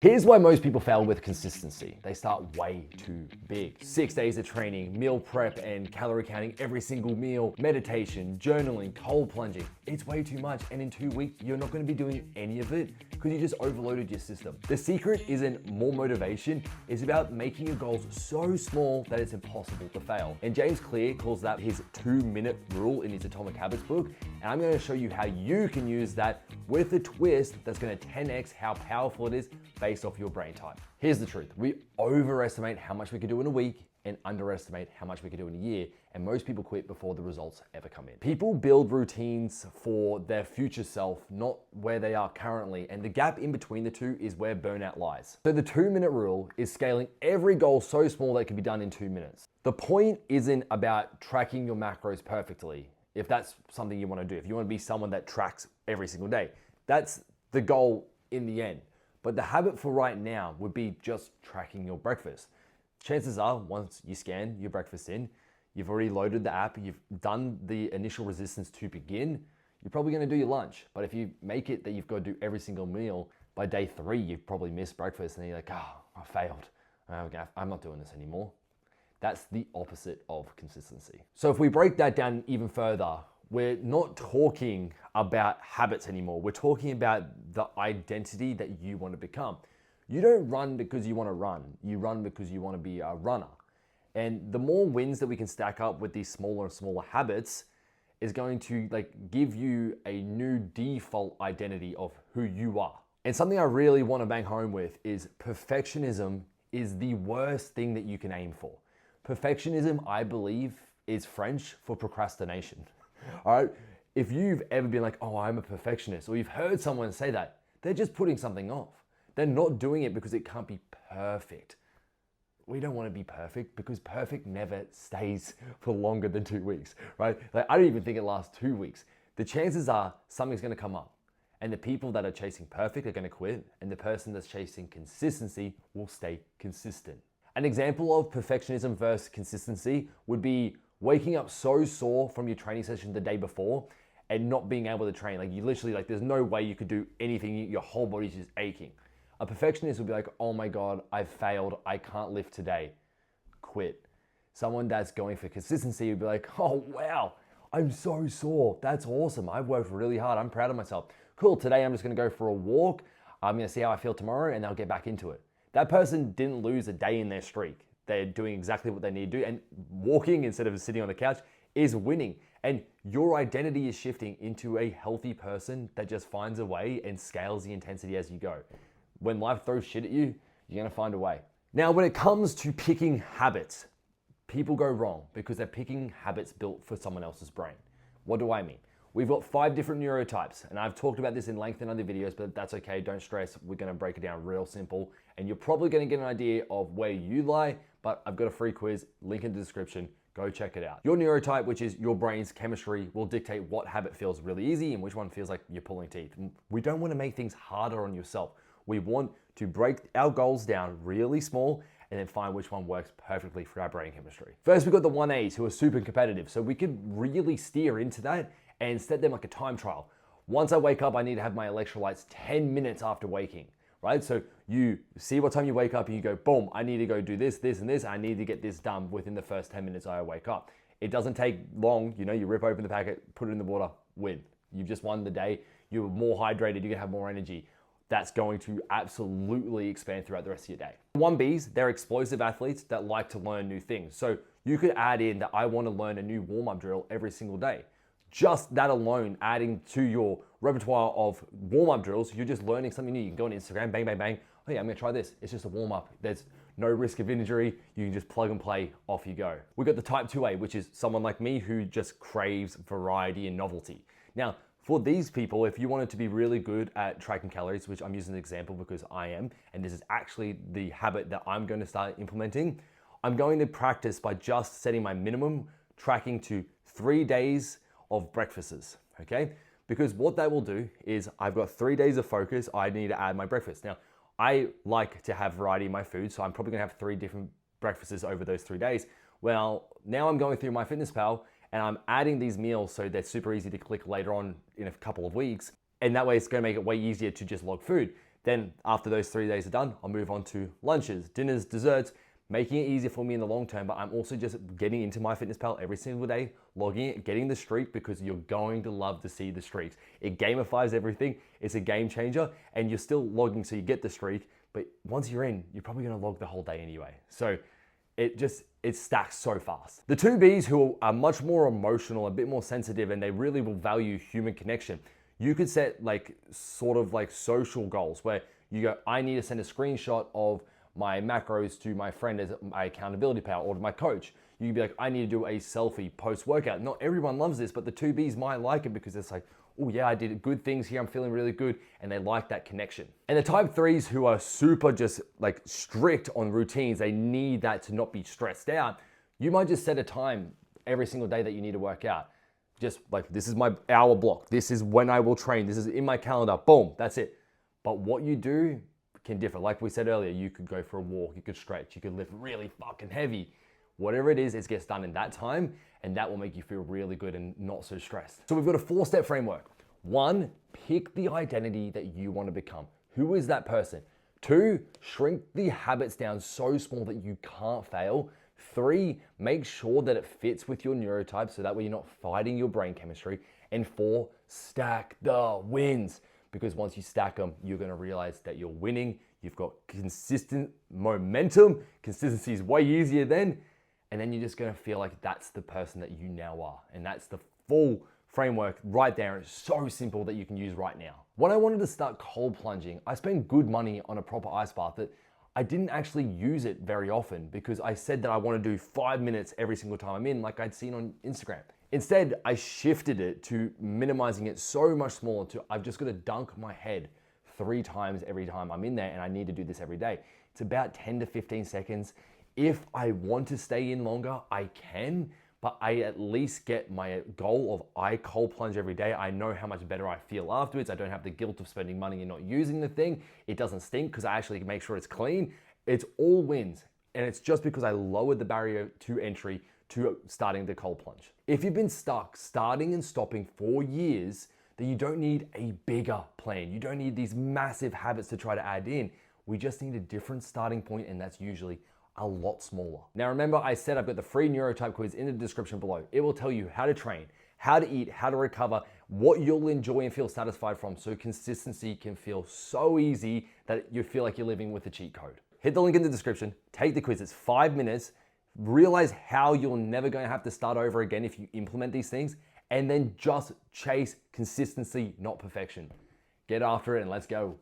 Here's why most people fail with consistency. They start way too big. 6 days of training, meal prep and calorie counting every single meal, meditation, journaling, cold plunging. It's way too much, and in 2 weeks, you're not gonna be doing any of it because you just overloaded your system. The secret isn't more motivation, it's about making your goals so small that it's impossible to fail. And James Clear calls that his 2-minute rule in his Atomic Habits book. And I'm gonna show you how you can use that with a twist that's gonna 10x how powerful it is based off your brain type. Here's the truth. We overestimate how much we can do in a week and underestimate how much we can do in a year, and most people quit before the results ever come in. People build routines for their future self, not where they are currently, and the gap in between the two is where burnout lies. So the 2-minute rule is scaling every goal so small that it can be done in 2 minutes. The point isn't about tracking your macros perfectly, if that's something you want to do. If you want to be someone that tracks every single day, that's the goal in the end. But the habit for right now would be just tracking your breakfast. Chances are, once you scan your breakfast in, you've already loaded the app, you've done the initial resistance to begin, you're probably gonna do your lunch. But if you make it that you've got to do every single meal, by day 3, you've probably missed breakfast and you're like, I failed. I'm not doing this anymore. That's the opposite of consistency. So if we break that down even further, we're not talking about habits anymore. We're talking about the identity that you want to become. You don't run because you want to run. You run because you want to be a runner. And the more wins that we can stack up with these smaller and smaller habits is going to give you a new default identity of who you are. And something I really want to bang home with is perfectionism is the worst thing that you can aim for. Perfectionism, I believe, is French for procrastination. All right? If you've ever been like, oh, I'm a perfectionist, or you've heard someone say that, they're just putting something off. They're not doing it because it can't be perfect. We don't want to be perfect because perfect never stays for longer than 2 weeks, right? I don't even think it lasts 2 weeks. The chances are something's going to come up, and the people that are chasing perfect are going to quit, and the person that's chasing consistency will stay consistent. An example of perfectionism versus consistency would be waking up so sore from your training session the day before and not being able to train. You literally, there's no way you could do anything. Your whole body's just aching. A perfectionist would be like, oh my God, I've failed. I can't lift today. Quit. Someone that's going for consistency would be like, oh wow, I'm so sore. That's awesome. I've worked really hard. I'm proud of myself. Cool, today I'm just gonna go for a walk. I'm gonna see how I feel tomorrow and they'll get back into it. That person didn't lose a day in their streak. They're doing exactly what they need to do, and walking instead of sitting on the couch is winning. And your identity is shifting into a healthy person that just finds a way and scales the intensity as you go. When life throws shit at you, you're gonna find a way. Now, when it comes to picking habits, people go wrong because they're picking habits built for someone else's brain. What do I mean? We've got 5 different neurotypes, and I've talked about this in length in other videos, but that's okay, don't stress. We're gonna break it down real simple, and you're probably gonna get an idea of where you lie, but I've got a free quiz, link in the description, go check it out. Your neurotype, which is your brain's chemistry, will dictate what habit feels really easy and which one feels like you're pulling teeth. We don't wanna make things harder on yourself. We want to break our goals down really small and then find which one works perfectly for our brain chemistry. First, we've got the 1As who are super competitive, so we could really steer into that and set them like a time trial. Once I wake up, I need to have my electrolytes 10 minutes after waking, right? So you see what time you wake up and you go, boom, I need to go do this, this, and this. I need to get this done within the first 10 minutes I wake up. It doesn't take long, you rip open the packet, put it in the water, win. You've just won the day. You're more hydrated, you're gonna have more energy. That's going to absolutely expand throughout the rest of your day. 1Bs, they're explosive athletes that like to learn new things. So you could add in that I wanna learn a new warm-up drill every single day. Just that alone, adding to your repertoire of warm-up drills, you're just learning something new. You can go on Instagram, bang, bang, bang. Oh yeah, I'm gonna try this. It's just a warm-up. There's no risk of injury. You can just plug and play, off you go. We've got the type 2A, which is someone like me who just craves variety and novelty. Now, for these people, if you wanted to be really good at tracking calories, which I'm using an example because I am, and this is actually the habit that I'm going to start implementing, I'm going to practice by just setting my minimum tracking to 3 days of breakfasts, okay? Because what that will do is I've got 3 days of focus, I need to add my breakfast. Now, I like to have variety in my food, so I'm probably gonna have 3 different breakfasts over those 3 days. Well, now I'm going through MyFitnessPal and I'm adding these meals so they're super easy to click later on in a couple of weeks. And that way it's gonna make it way easier to just log food. Then after those 3 days are done, I'll move on to lunches, dinners, desserts, making it easier for me in the long term. But I'm also just getting into MyFitnessPal every single day, logging it, getting the streak, because you're going to love to see the streaks. It gamifies everything. It's a game changer, and you're still logging so you get the streak. But once you're in, you're probably gonna log the whole day anyway. So it stacks so fast. The two Bs, who are much more emotional, a bit more sensitive, and they really will value human connection. You could set like sort of like social goals where you go, I need to send a screenshot of my macros to my friend as my accountability pal, or to my coach. You could be like, I need to do a selfie post-workout. Not everyone loves this, but the two Bs might like it because it's like, oh yeah, I did good things here, I'm feeling really good, and they like that connection. And the type 3s, who are super just like strict on routines, they need that to not be stressed out. You might just set a time every single day that you need to work out. Just like, this is my hour block, this is when I will train, this is in my calendar, boom, that's it. But what you do can differ. Like we said earlier, you could go for a walk, you could stretch, you could lift really fucking heavy. Whatever it is, it gets done in that time, and that will make you feel really good and not so stressed. So we've got a 4-step framework. 1, pick the identity that you want to become. Who is that person? 2, shrink the habits down so small that you can't fail. 3, make sure that it fits with your neurotype so that way you're not fighting your brain chemistry. And 4, stack the wins. Because once you stack them, you're gonna realize that you're winning. You've got consistent momentum. Consistency is way easier then. And then you're just gonna feel like that's the person that you now are. And that's the full framework right there. It's so simple that you can use right now. When I wanted to start cold plunging, I spent good money on a proper ice bath that I didn't actually use it very often because I said that I want to do 5 minutes every single time I'm in, like I'd seen on Instagram. Instead, I shifted it to minimizing it so much smaller to I've just got to dunk my head 3 times every time I'm in there, and I need to do this every day. It's about 10 to 15 seconds. If I want to stay in longer, I can, but I at least get my goal of I cold plunge every day. I know how much better I feel afterwards. I don't have the guilt of spending money and not using the thing. It doesn't stink because I actually make sure it's clean. It's all wins. And it's just because I lowered the barrier to entry to starting the cold plunge. If you've been stuck starting and stopping for years, then you don't need a bigger plan. You don't need these massive habits to try to add in. We just need a different starting point, and that's usually a lot smaller. Now remember, I said I've got the free neurotype quiz in the description below. It will tell you how to train, how to eat, how to recover, what you'll enjoy and feel satisfied from, so consistency can feel so easy that you feel like you're living with a cheat code. Hit the link in the description, take the quiz, it's 5 minutes, realize how you're never going to have to start over again if you implement these things, and then just chase consistency, not perfection. Get after it and let's go.